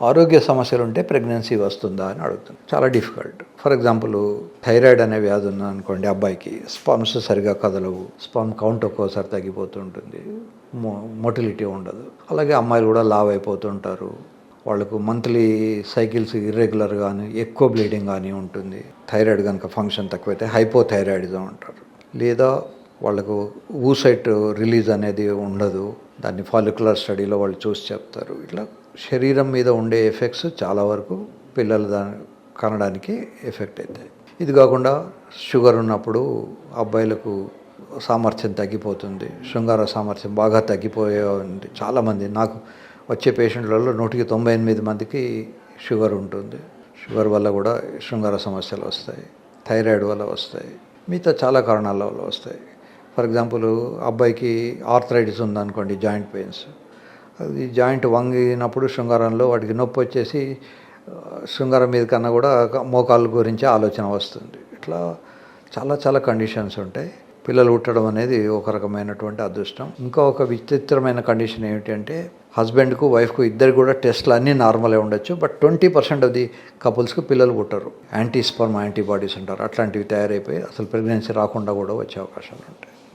ఆరోగ్య సమస్యలు ఉంటే ప్రెగ్నెన్సీ వస్తుందా అని అడుగుతుంది. చాలా డిఫికల్ట్. ఫర్ ఎగ్జాంపుల్ థైరాయిడ్ అనే వ్యాధి ఉందనుకోండి, అబ్బాయికి స్పర్మ్స్ సరిగా కదలవు, స్పర్మ్ కౌంట్ ఒక్కోసారి తగ్గిపోతూ ఉంటుంది, మొటిలిటీ ఉండదు. అలాగే అమ్మాయిలు కూడా లావ్ అయిపోతుంటారు, వాళ్ళకు మంత్లీ సైకిల్స్ ఇర్రెగ్యులర్ కానీ ఎక్కువ బ్లీడింగ్ కానీ ఉంటుంది. థైరాయిడ్ కనుక ఫంక్షన్ తక్కువైతే హైపోథైరాయిడిజం అంటారు. లేదా వాళ్ళకు ఊసైట్ రిలీజ్ అనేది ఉండదు, దాన్ని ఫాలిక్యులర్ స్టడీలో వాళ్ళు చూసి చెప్తారు. ఇట్లా శరీరం మీద ఉండే ఎఫెక్ట్స్ చాలా వరకు పిల్లలు కనడానికి ఎఫెక్ట్ అవుతాయి. ఇది కాకుండా షుగర్ ఉన్నప్పుడు అబ్బాయిలకు సామర్థ్యం తగ్గిపోతుంది, శృంగార సామర్థ్యం బాగా తగ్గిపోయే ఉంది. చాలామంది నాకు వచ్చే పేషెంట్లలో 198 మందికి షుగర్ ఉంటుంది. షుగర్ వల్ల కూడా శృంగార సమస్యలు వస్తాయి, థైరాయిడ్ వల్ల వస్తాయి, మిగతా చాలా కారణాల వల్ల వస్తాయి. ఫర్ ఎగ్జాంపుల్ అబ్బాయికి ఆర్థరైటిస్ ఉందనుకోండి, జాయింట్ పెయిన్స్, అది జాయింట్ వంగినప్పుడు శృంగారంలో వాటికి నొప్పి వచ్చేసి శృంగారం మీద కన్నా కూడా మోకాళ్ళ గురించి ఆలోచన వస్తుంది. ఇట్లా చాలా చాలా కండిషన్స్ ఉంటాయి. పిల్లలు పుట్టడం అనేది ఒక రకమైనటువంటి అదృష్టం. ఇంకా ఒక విచిత్రమైన కండిషన్ ఏమిటంటే హస్బెండ్కు వైఫ్కు ఇద్దరు కూడా టెస్ట్లు అన్నీ నార్మలే ఉండొచ్చు, బట్ 20% ఆఫ్ ది కపుల్స్కి పిల్లలు పుట్టరు. యాంటీస్పర్మ్ యాంటీబాడీస్ అంటారు, అట్లాంటివి తయారైపోయి అసలు ప్రెగ్నెన్సీ రాకుండా కూడా వచ్చే అవకాశాలు ఉంటాయి.